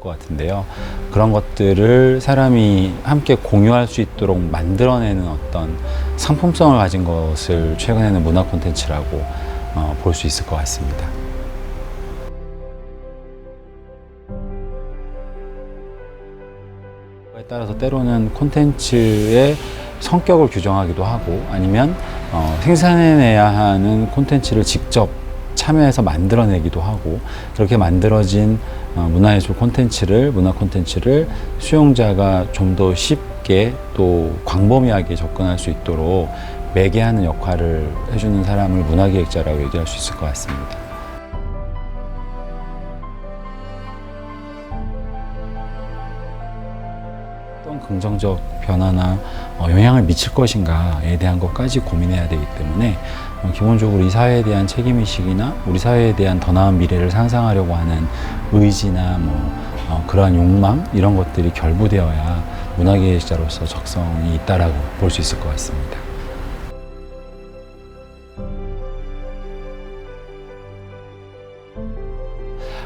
것 같은데요. 그런 것들을 사람이 함께 공유할 수 있도록 만들어내는 어떤 상품성을 가진 것을 최근에는 문화 콘텐츠라고 볼 수 있을 것 같습니다. 그에 따라서 때로는 콘텐츠의 성격을 규정하기도 하고, 아니면 생산해내야 하는 콘텐츠를 직접 참여해서 만들어내기도 하고, 그렇게 만들어진 문화예술 콘텐츠를, 문화 콘텐츠를 수용자가 좀 더 쉽게 또 광범위하게 접근할 수 있도록 매개하는 역할을 해주는 사람을 문화기획자라고 얘기할 수 있을 것 같습니다. 어떤 긍정적 변화나 영향을 미칠 것인가에 대한 것까지 고민해야 되기 때문에 기본적으로 이 사회에 대한 책임의식이나 우리 사회에 대한 더 나은 미래를 상상하려고 하는 의지나 그러한 욕망, 이런 것들이 결부되어야 문화기획자로서 적성이 있다라고 볼 수 있을 것 같습니다.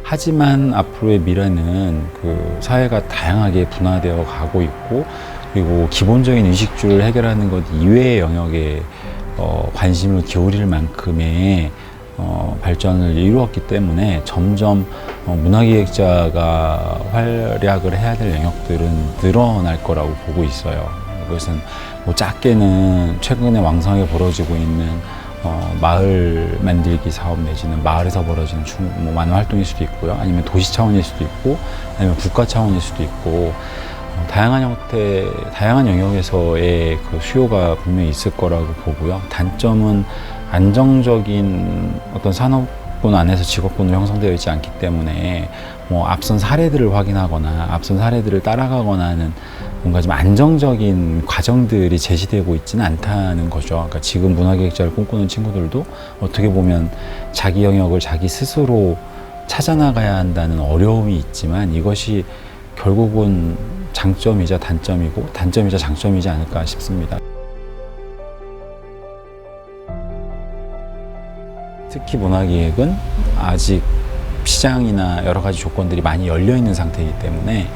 하지만 앞으로의 미래는 그 사회가 다양하게 분화되어 가고 있고, 그리고 기본적인 의식주를 해결하는 것 이외의 영역에 관심을 기울일 만큼의 발전을 이루었기 때문에 점점 문화기획자가 활약을 해야 될 영역들은 늘어날 거라고 보고 있어요. 그것은 작게는 최근에 왕성하게 벌어지고 있는 마을 만들기 사업 내지는 마을에서 벌어지는 많은 활동일 수도 있고요. 아니면 도시 차원일 수도 있고, 아니면 국가 차원일 수도 있고, 다양한 형태, 다양한 영역에서의 그 수요가 분명히 있을 거라고 보고요. 단점은 안정적인 어떤 산업군 안에서 직업군으로 형성되어 있지 않기 때문에 앞선 사례들을 확인하거나 앞선 사례들을 따라가거나 하는 뭔가 좀 안정적인 과정들이 제시되고 있지는 않다는 거죠. 그러니까 지금 문화기획자를 꿈꾸는 친구들도 어떻게 보면 자기 영역을 자기 스스로 찾아나가야 한다는 어려움이 있지만, 이것이 결국은 장점이자 단점이고 단점이자 장점이지 않을까 싶습니다. 특히 문화기획은 아직 시장이나 여러 가지 조건들이 많이 열려 있는 상태이기 때문에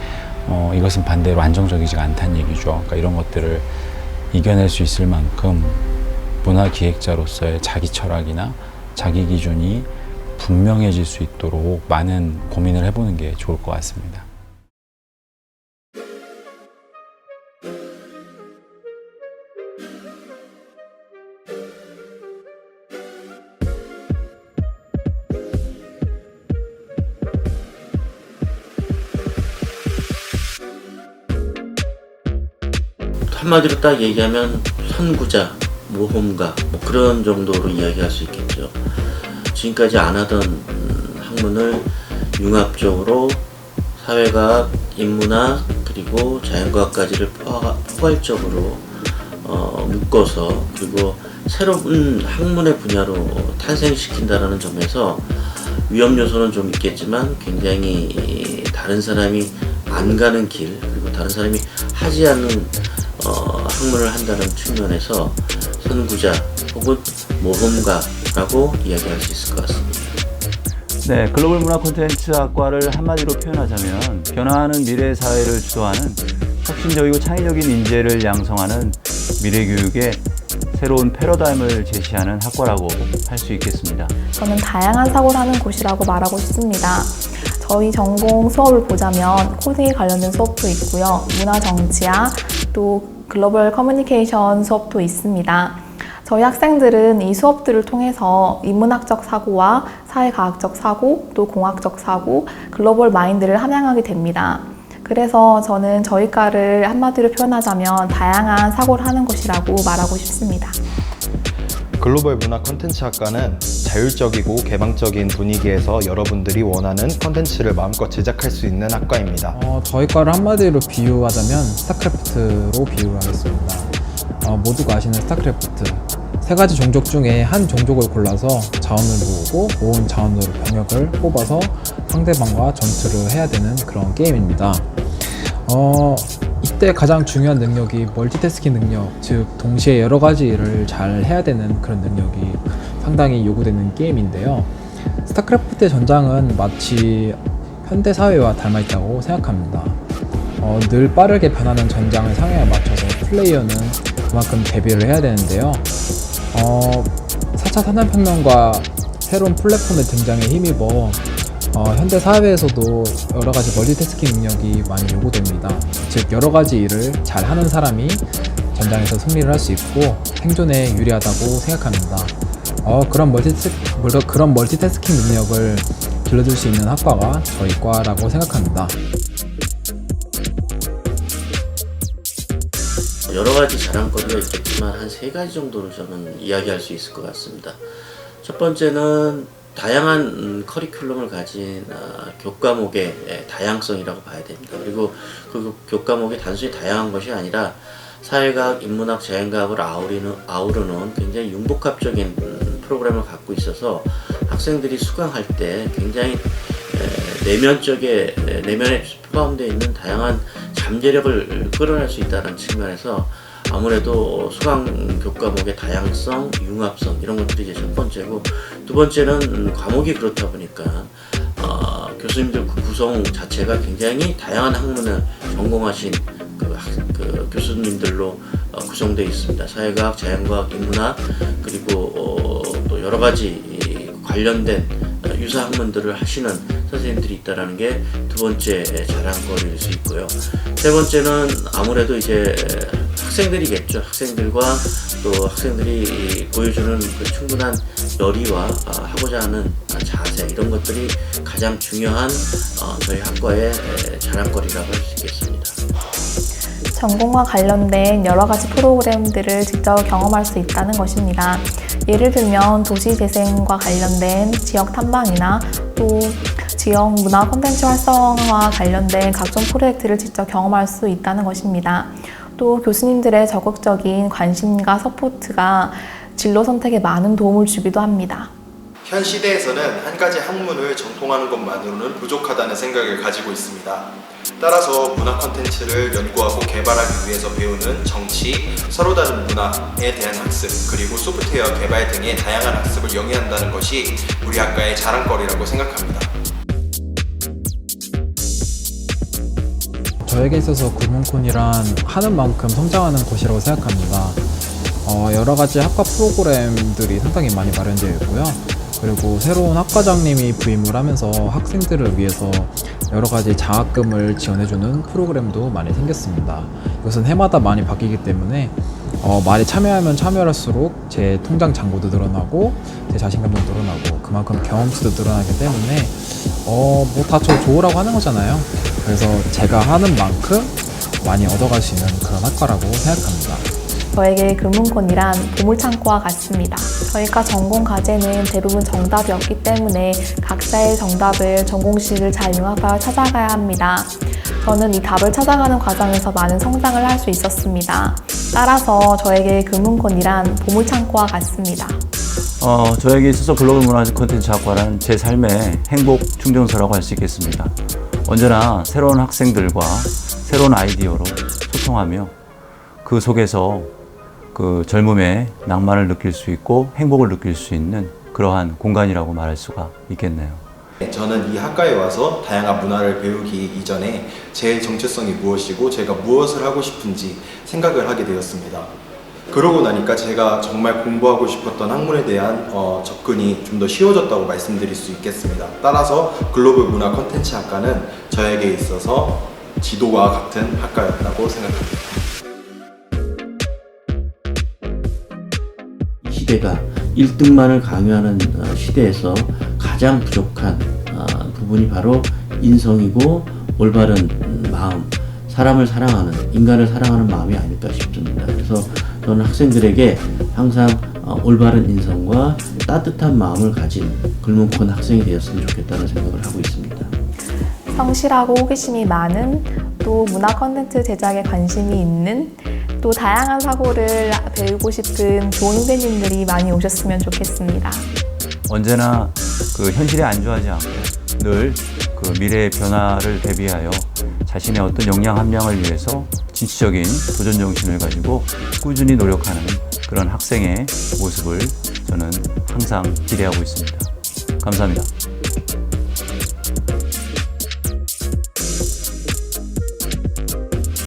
이것은 반대로 안정적이지가 않다는 얘기죠. 그러니까 이런 것들을 이겨낼 수 있을 만큼 문화기획자로서의 자기 철학이나 자기 기준이 분명해질 수 있도록 많은 고민을 해보는 게 좋을 것 같습니다. 한마디로 딱 얘기하면 선구자, 모험가 그런 정도로 이야기할 수 있겠죠. 지금까지 안 하던 학문을 융합적으로 사회과학, 인문학, 그리고 자연과학까지를 포괄적으로 묶어서, 그리고 새로운 학문의 분야로 탄생시킨다는 점에서 위험 요소는 좀 있겠지만 굉장히 다른 사람이 안 가는 길, 그리고 다른 사람이 하지 않는 학문을 한다는 측면에서 선구자 혹은 모험가라고 이야기할 수 있을 것 같습니다. 네, 글로벌 문화 콘텐츠 학과를 한마디로 표현하자면 변화하는 미래 사회를 주도하는 혁신적이고 창의적인 인재를 양성하는 미래 교육의 새로운 패러다임을 제시하는 학과라고 할 수 있겠습니다. 저는 다양한 사고를 하는 곳이라고 말하고 싶습니다. 저희 전공 수업을 보자면 코딩에 관련된 수업도 있고요. 문화 정치학, 또 글로벌 커뮤니케이션 수업도 있습니다. 저희 학생들은 이 수업들을 통해서 인문학적 사고와 사회과학적 사고, 또 공학적 사고, 글로벌 마인드를 함양하게 됩니다. 그래서 저는 저희 과를 한마디로 표현하자면 다양한 사고를 하는 곳이라고 말하고 싶습니다. 글로벌 문화 콘텐츠 학과는 자율적이고 개방적인 분위기에서 여러분들이 원하는 콘텐츠를 마음껏 제작할 수 있는 학과입니다. 저희 과를 한마디로 비유하자면 스타크래프트로 비유를 하겠습니다. 모두가 아시는 스타크래프트, 세 가지 종족 중에 한 종족을 골라서 자원을 모으고 모은 자원으로 병력을 뽑아서 상대방과 전투를 해야 되는 그런 게임입니다. 이때 가장 중요한 능력이 멀티태스킹 능력, 즉 동시에 여러 가지 일을 잘 해야 되는 그런 능력이 상당히 요구되는 게임인데요. 스타크래프트의 전장은 마치 현대 사회와 닮아 있다고 생각합니다. 늘 빠르게 변하는 전장의 상황에 맞춰서 플레이어는 그만큼 대비를 해야 되는데요. 4차 산업혁명과 새로운 플랫폼의 등장에 힘입어 현대 사회에서도 여러 가지 멀티태스킹 능력이 많이 요구됩니다. 즉 여러 가지 일을 잘 하는 사람이 전장에서 승리를 할 수 있고 생존에 유리하다고 생각합니다. 그런 멀티태스킹 능력을 길러줄 수 있는 학과가 저희 과라고 생각합니다. 여러 가지 자랑거리가 있겠지만 한 3가지 정도로 저는 이야기할 수 있을 것 같습니다. 첫 번째는 다양한 커리큘럼을 가진 교과목의 다양성이라고 봐야 됩니다. 그리고 그 교과목이 단순히 다양한 것이 아니라 사회과학, 인문학, 자연과학을 아우르는 굉장히 융복합적인 프로그램을 갖고 있어서 학생들이 수강할 때 굉장히 내면에 포함되어 있는 다양한 잠재력을 끌어낼 수 있다는 측면에서 아무래도 수강 교과목의 다양성, 융합성 이런 것들이 이제 첫 번째고, 두 번째는 과목이 그렇다 보니까 교수님들 구성 자체가 굉장히 다양한 학문을 전공하신 그 교수님들로 구성되어 있습니다. 사회과학, 자연과학, 인문학 그리고 또 여러 가지 관련된 유사 학문들을 하시는 선생님들이 있다라는 게 두 번째 자랑거리일 수 있고요. 세 번째는 아무래도 이제 학생들이겠죠. 학생들과 또 학생들이 보여주는 그 충분한 열의와 하고자 하는 자세 이런 것들이 가장 중요한 저희 학과의 자랑거리라고 할 수 있겠습니다. 전공과 관련된 여러 가지 프로그램들을 직접 경험할 수 있다는 것입니다. 예를 들면 도시재생과 관련된 지역 탐방이나 또 지역 문화 콘텐츠 활성화와 관련된 각종 프로젝트를 직접 경험할 수 있다는 것입니다. 또 교수님들의 적극적인 관심과 서포트가 진로 선택에 많은 도움을 주기도 합니다. 현 시대에서는 한 가지 학문을 전공하는 것만으로는 부족하다는 생각을 가지고 있습니다. 따라서 문화 콘텐츠를 연구하고 개발하기 위해서 배우는 정치, 서로 다른 문화에 대한 학습, 그리고 소프트웨어 개발 등의 다양한 학습을 영위한다는 것이 우리 학과의 자랑거리라고 생각합니다. 저에게 있어서 굴문콘이란 하는 만큼 성장하는 곳이라고 생각합니다. 여러 가지 학과 프로그램들이 상당히 많이 마련되어 있고요. 그리고 새로운 학과장님이 부임을 하면서 학생들을 위해서 여러 가지 장학금을 지원해주는 프로그램도 많이 생겼습니다. 이것은 해마다 많이 바뀌기 때문에 많이 참여하면 참여할수록 제 통장 잔고도 늘어나고 제 자신감도 늘어나고 그만큼 경험치도 늘어나기 때문에 뭐 다 저 좋으라고 하는 거잖아요. 그래서 제가 하는 만큼 많이 얻어갈 수 있는 그런 학과라고 생각합니다. 저에게 금문권이란 보물창고와 같습니다. 저희과 전공 과제는 대부분 정답이 없기 때문에 각자의 정답을 전공식을 잘 융합하여 찾아가야 합니다. 저는 이 답을 찾아가는 과정에서 많은 성장을 할 수 있었습니다. 따라서 저에게 금문권이란 보물창고와 같습니다. 저에게 있어서 글로벌 문화 콘텐츠 학과란 제 삶의 행복 충전소라고 할 수 있겠습니다. 언제나 새로운 학생들과 새로운 아이디어로 소통하며 그 속에서 그 젊음의 낭만을 느낄 수 있고 행복을 느낄 수 있는 그러한 공간이라고 말할 수가 있겠네요. 저는 이 학과에 와서 다양한 문화를 배우기 이전에 제 정체성이 무엇이고 제가 무엇을 하고 싶은지 생각을 하게 되었습니다. 그러고 나니까 제가 정말 공부하고 싶었던 학문에 대한 접근이 좀 더 쉬워졌다고 말씀드릴 수 있겠습니다. 따라서 글로벌 문화 콘텐츠 학과는 저에게 있어서 지도와 같은 학과였다고 생각합니다. 시대가 1등만을 강요하는 시대에서 가장 부족한 부분이 바로 인성이고 올바른 마음, 사람을 사랑하는, 인간을 사랑하는 마음이 아닐까 싶습니다. 그래서 저는 학생들에게 항상 올바른 인성과 따뜻한 마음을 가진 글문콘 학생이 되었으면 좋겠다는 생각을 하고 있습니다. 성실하고 호기심이 많은, 또 문화 콘텐츠 제작에 관심이 있는, 또 다양한 사고를 배우고 싶은 좋은 후배님들이 많이 오셨으면 좋겠습니다. 언제나 그 현실에 안주하지 않고 늘 그 미래의 변화를 대비하여 자신의 어떤 역량 함량을 위해서 진취적인 도전 정신을 가지고 꾸준히 노력하는 그런 학생의 모습을 저는 항상 기대하고 있습니다. 감사합니다.